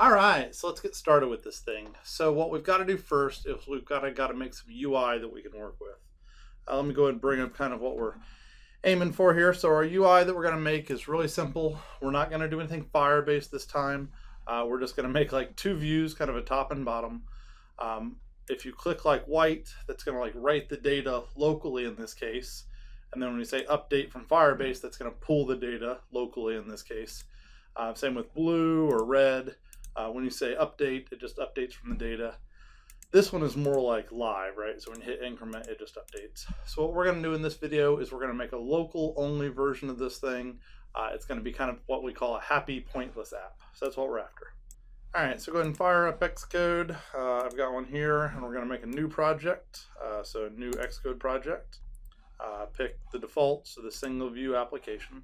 All right, so let's get started with this thing. So what we've got to do first is we've got to make some UI that we can work with. Let me go ahead and bring up kind of what we're aiming for here. So our UI that we're going to make is really simple. We're not going to do anything Firebase this time. We're just going to make like two views, kind of a top and bottom. If you click like white, that's going to like write the data locally in this case. And then when we say update from Firebase, that's going to pull the data locally in this case. Same with blue or red. When you say update, it just updates from the data. This one is more like live, right? So when you hit increment, it just updates. So what we're going to do in this video is we're going to make a local only version of this thing. It's going to be kind of what we call a happy pointless app. So that's what we're after. All right, so go ahead and fire up Xcode. I've got one here, and we're going to make a new project. So a new Xcode project. Pick the default, so the single view application.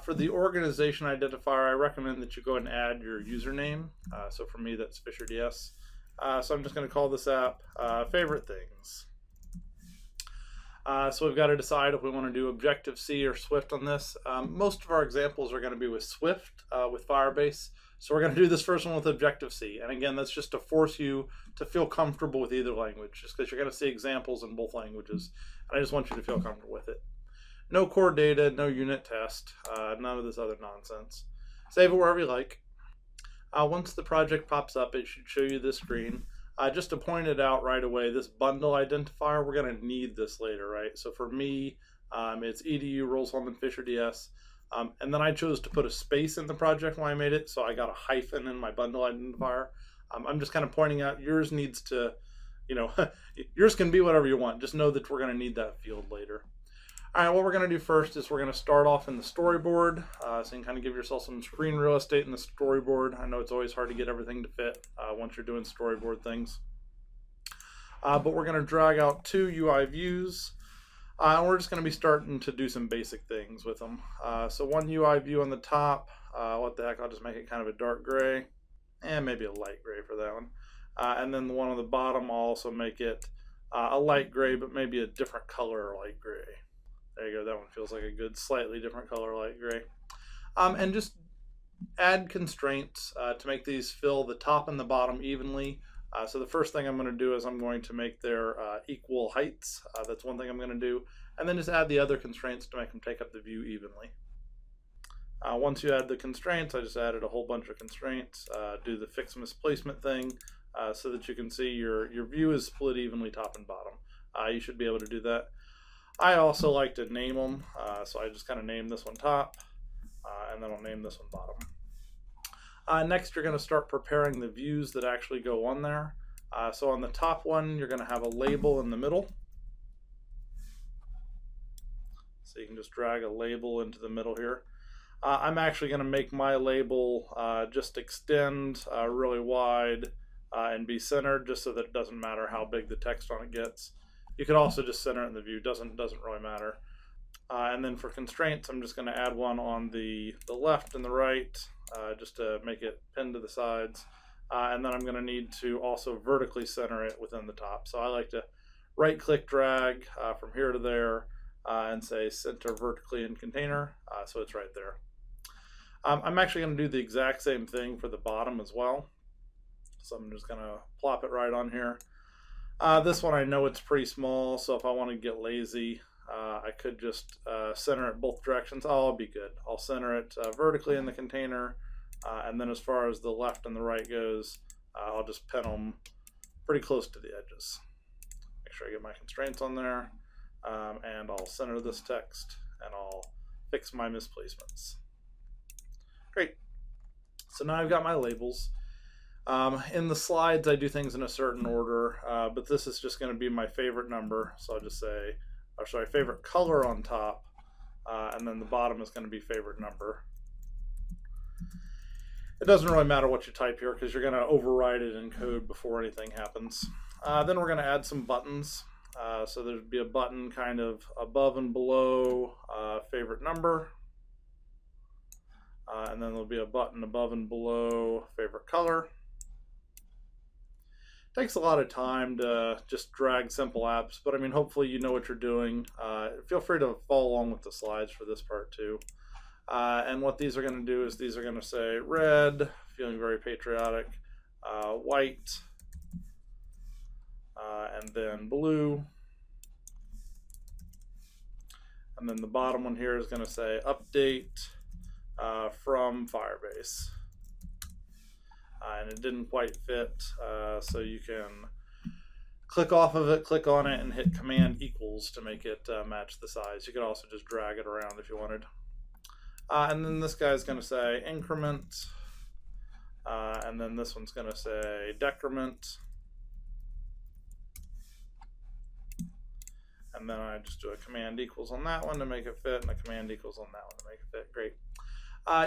For the organization identifier, I recommend that you go ahead and add your username. So for me, that's FisherDS. So I'm just going to call this app Favorite Things. So we've got to decide if we want to do Objective-C or Swift on this. Most of our examples are going to be with Swift, with Firebase. So we're going to do this first one with Objective-C. And again, that's just to force you to feel comfortable with either language, just because you're going to see examples in both languages. And I just want you to feel comfortable with it. No core data, no unit test, none of this other nonsense. Save it wherever you like. Once the project pops up, it should show you this screen. Just to point it out right away, this bundle identifier, we're going to need this later, right? So for me, it's edu Rolls-Holman FisherDS. And then I chose to put a space in the project when I made it, so I got a hyphen in my bundle identifier. I'm just kind of pointing out yours needs to, yours can be whatever you want. Just know that we're going to need that field later. All right, what we're going to do first is we're going to start off in the storyboard. So you can kind of give yourself some screen real estate in the storyboard. I know it's always hard to get everything to fit once you're doing storyboard things. But we're going to drag out two UI views. And we're just going to be starting to do some basic things with them. So one UI view on the top. What the heck, I'll just make it kind of a dark gray. And maybe a light gray for that one. And then the one on the bottom, I'll also make it a light gray, but maybe a different color light gray. There you go, that one feels like a good slightly different color light gray. And just add constraints to make these fill the top and the bottom evenly. So the first thing I'm going to do is I'm going to make their equal heights. That's one thing I'm going to do. And then just add the other constraints to make them take up the view evenly. Once you add the constraints, I just added a whole bunch of constraints. Do the fix misplacement thing so that you can see your view is split evenly top and bottom. You should be able to do that. I also like to name them, so I just kind of name this one top, and then I'll name this one bottom. Next, you're going to start preparing the views that actually go on there. So on the top one, you're going to have a label in the middle. So you can just drag a label into the middle here. I'm actually going to make my label just extend really wide and be centered, just so that it doesn't matter how big the text on it gets. You could also just center it in the view, doesn't really matter. And then for constraints, I'm just going to add one on the left and the right, just to make it pinned to the sides. And then I'm going to need to also vertically center it within the top. So I like to right-click drag from here to there and say center vertically in container, so it's right there. I'm actually going to do the exact same thing for the bottom as well. So I'm just going to plop it right on here. This one I know it's pretty small, so if I want to get lazy, I could just center it both directions. Oh, I'll be good. I'll center it vertically in the container, and then as far as the left and the right goes, I'll just pin them pretty close to the edges. Make sure I get my constraints on there, and I'll center this text, and I'll fix my misplacements. Great. So now I've got my labels. In the slides, I do things in a certain order, but this is just going to be my favorite number. So I'll just say, favorite color on top, and then the bottom is going to be favorite number. It doesn't really matter what you type here because you're going to override it in code before anything happens. Then we're going to add some buttons. So there'd be a button kind of above and below favorite number. And then there'll be a button above and below favorite color. Takes a lot of time to just drag simple apps, but I mean, hopefully you know what you're doing. Feel free to follow along with the slides for this part too. And what these are going to do is these are going to say red, feeling very patriotic. White, and then blue. And then the bottom one here is going to say update from Firebase. And it didn't quite fit, so you can click off of it, click on it, and hit Command equals to make it match the size. You could also just drag it around if you wanted. And then this guy's going to say increment, and then this one's going to say decrement. And then I just do a command equals on that one to make it fit, and a command equals on that one to make it fit. Great.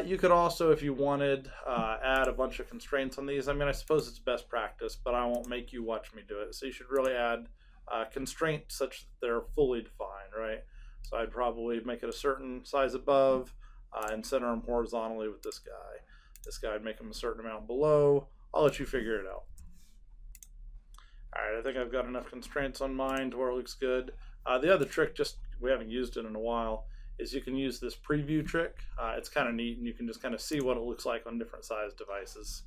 You could also, if you wanted, add a bunch of constraints on these. I mean, I suppose it's best practice, but I won't make you watch me do it. So you should really add constraints such that they're fully defined, right? So I'd probably make it a certain size above and center them horizontally with this guy. This guy, I'd make them a certain amount below. I'll let you figure it out. All right, I think I've got enough constraints on mine to where it looks good. The other trick, just we haven't used it in a while, is you can use this preview trick. It's kind of neat, and you can just kind of see what it looks like on different size devices.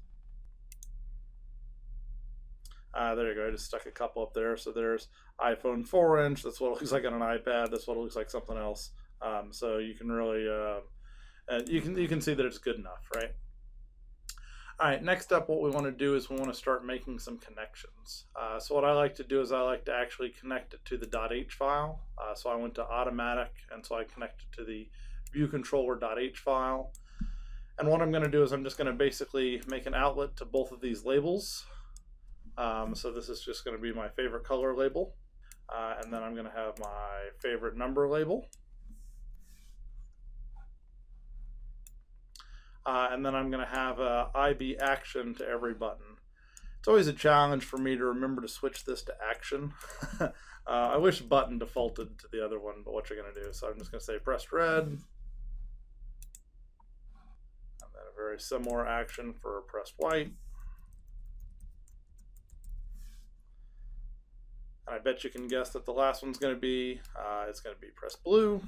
There you go, I just stuck a couple up there. So there's iPhone 4-inch, that's what it looks like on an iPad, that's what it looks like something else. So you can really, you can see that it's good enough, right? All right, next up what we want to do is we want to start making some connections. So what I like to do is I like to actually connect it to the .h file. So I went to automatic, and so I connected to the viewcontroller.h file. And what I'm going to do is I'm just going to basically make an outlet to both of these labels. So this is just going to be my favorite color label. And then I'm going to have my favorite number label. And then I'm going to have a IB action to every button. It's always a challenge for me to remember to switch this to action. I wish button defaulted to the other one, but what you're going to do. So I'm just going to say pressed red. And then a very similar action for pressed white. And I bet you can guess that the last one's going to be, it's going to be pressed blue.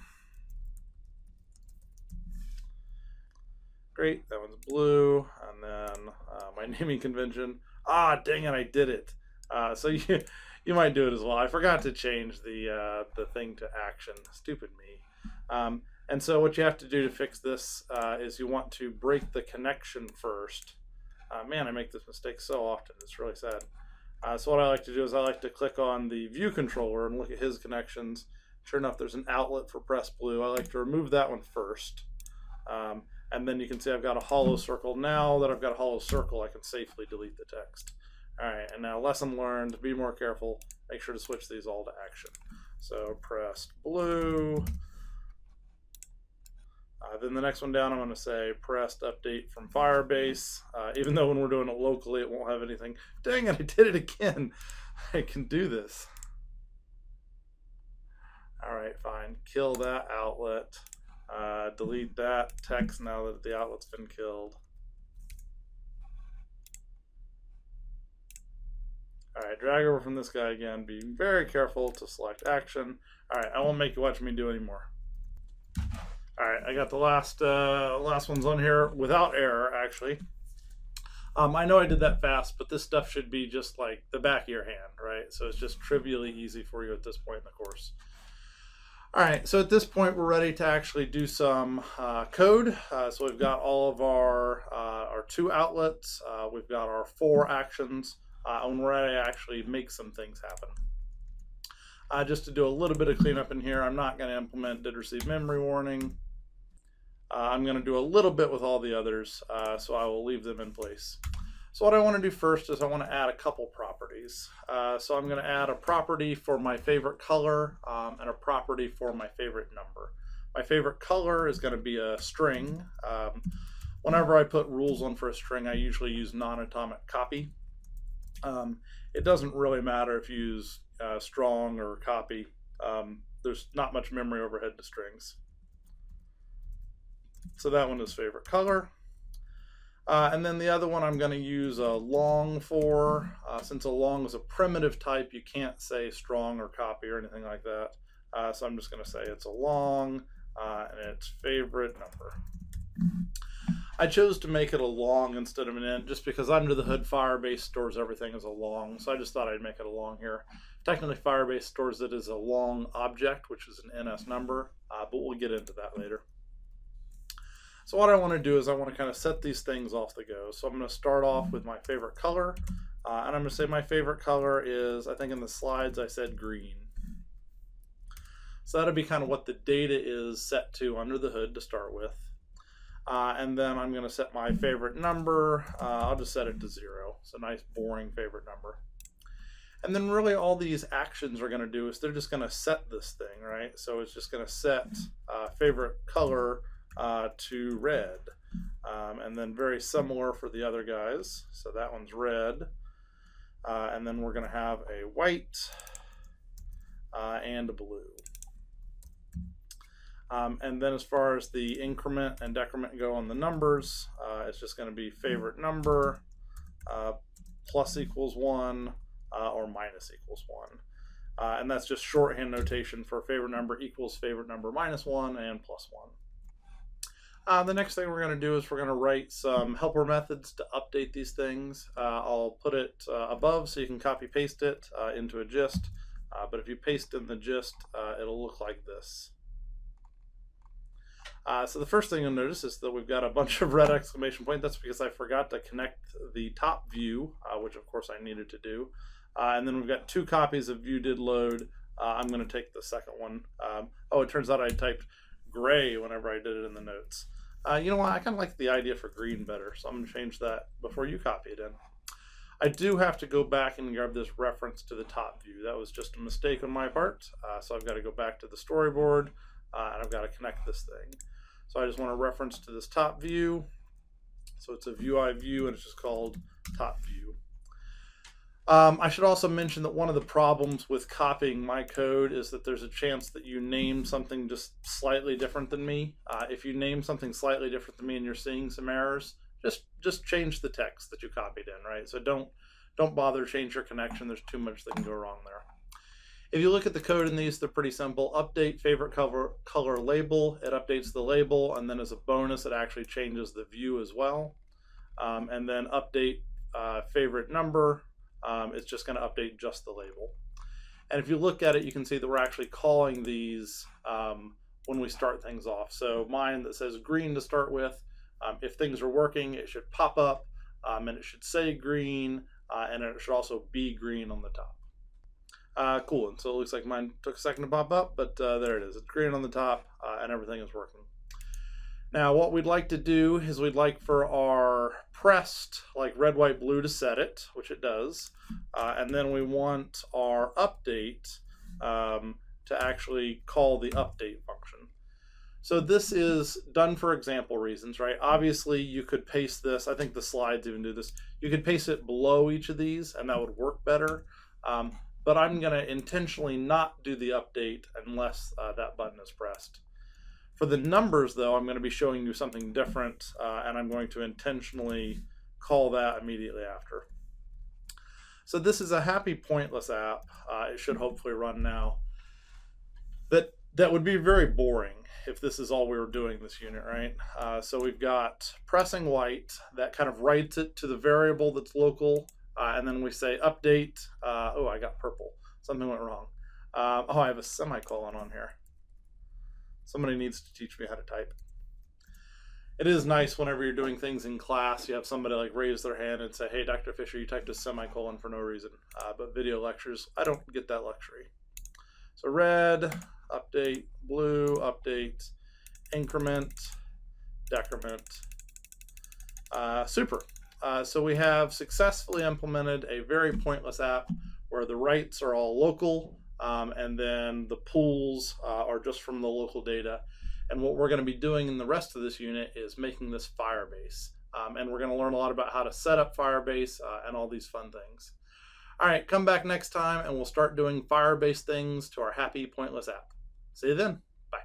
Great, that one's blue, and then my naming convention. Ah, dang it, I did it. So you might do it as well. I forgot to change the thing to action. Stupid me. And so what you have to do to fix this is you want to break the connection first. Man, I make this mistake so often. It's really sad. So what I like to do is I like to click on the view controller and look at his connections. Sure enough, there's an outlet for press blue. I like to remove that one first. And then you can see I've got a hollow circle. Now that I've got a hollow circle, I can safely delete the text. All right, and now lesson learned, be more careful. Make sure to switch these all to action. So pressed blue. Then the next one down, I'm going to say pressed update from Firebase. Even though when we're doing it locally, it won't have anything. Dang it, I did it again. I can do this. All right, fine. Kill that outlet. Delete that text now that the outlet's been killed. All right, drag over from this guy again. Be very careful to select action. All right, I won't make you watch me do anymore. All right, I got the last ones on here without error, actually. I know I did that fast, but this stuff should be just like the back of your hand, right? So it's just trivially easy for you at this point in the course. All right, so at this point, we're ready to actually do some code. So we've got all of our 2 outlets. We've got our 4 actions, and we're ready to actually make some things happen. Just to do a little bit of cleanup in here, I'm not going to implement did receive memory warning. I'm going to do a little bit with all the others, so I will leave them in place. So what I want to do first is I want to add a couple properties. So I'm going to add a property for my favorite color and a property for my favorite number. My favorite color is going to be a string. Whenever I put rules on for a string, I usually use non-atomic copy. It doesn't really matter if you use strong or copy. There's not much memory overhead to strings. So that one is favorite color. And then the other one I'm going to use a long for. Since a long is a primitive type, you can't say strong or copy or anything like that. So I'm just going to say it's a long and it's favorite number. I chose to make it a long instead of an int just because under the hood Firebase stores everything as a long, so I just thought I'd make it a long here. Technically Firebase stores it as a long object, which is an NS number, but we'll get into that later. So what I want to do is I want to kind of set these things off the go. So I'm going to start off with my favorite color, and I'm going to say my favorite color is, I think in the slides I said green. So that'll be kind of what the data is set to under the hood to start with. And then I'm going to set my favorite number. I'll just set it to 0. It's a nice boring favorite number. And then really all these actions are going to do is they're just going to set this thing, right? So it's just going to set favorite color to red. And then very similar for the other guys. So that one's red. And then we're going to have a white and a blue. And then as far as the increment and decrement go on the numbers, it's just going to be favorite number plus equals 1 or minus equals 1. And that's just shorthand notation for favorite number equals favorite number minus 1 and plus 1. The next thing we're going to do is we're going to write some helper methods to update these things. I'll put it above so you can copy paste it into a gist. But if you paste in the gist, it'll look like this. So the first thing you'll notice is that we've got a bunch of red exclamation point. That's because I forgot to connect the top view, which of course I needed to do. And then we've got 2 copies of view did load. I'm going to take the second one. Oh, it turns out I typed gray whenever I did it in the notes. You know what? I kind of like the idea for green better, so I'm going to change that before you copy it in. I do have to go back and grab this reference to the top view. That was just a mistake on my part. So I've got to go back to the storyboard and I've got to connect this thing. So I just want to reference to this top view. So it's a UI view and it's just called top view. I should also mention that one of the problems with copying my code is that there's a chance that you name something just slightly different than me. If you name something slightly different than me and you're seeing some errors, just change the text that you copied in, right? So don't bother to change your connection. There's too much that can go wrong there. If you look at the code in these, they're pretty simple. Update favorite color label. It updates the label, and then as a bonus, it actually changes the view as well. And then update favorite number. It's just going to update just the label. And if you look at it, you can see that we're actually calling these when we start things off. So mine that says green to start with, if things are working, it should pop up, and it should say green, and it should also be green on the top. Cool, and so it looks like mine took a second to pop up, but there it is. It's green on the top, and everything is working. Now, what we'd like to do is we'd like for our pressed, like red, white, blue, to set it, which it does, and then we want our update to actually call the update function. So this is done for example reasons, right? Obviously, you could paste this. I think the slides even do this. You could paste it below each of these, and that would work better. But I'm going to intentionally not do the update unless that button is pressed. For the numbers, though, I'm going to be showing you something different, and I'm going to intentionally call that immediately after. So this is a happy pointless app. It should hopefully run now. That would be very boring if this is all we were doing this unit, right? So we've got pressing white. That kind of writes it to the variable that's local. And then we say update. Oh, I got purple. Something went wrong. Oh, I have a semicolon on here. Somebody needs to teach me how to type. It is nice whenever you're doing things in class, you have somebody like raise their hand and say, hey, Dr. Fisher, you typed a semicolon for no reason. But video lectures, I don't get that luxury. So red, update, blue, update, increment, decrement, super. So we have successfully implemented a very pointless app where the writes are all local, and then the pulls are just from the local data. And what we're going to be doing in the rest of this unit is making this Firebase. And we're going to learn a lot about how to set up Firebase and all these fun things. All right, come back next time and we'll start doing Firebase things to our happy pointless app. See you then. Bye.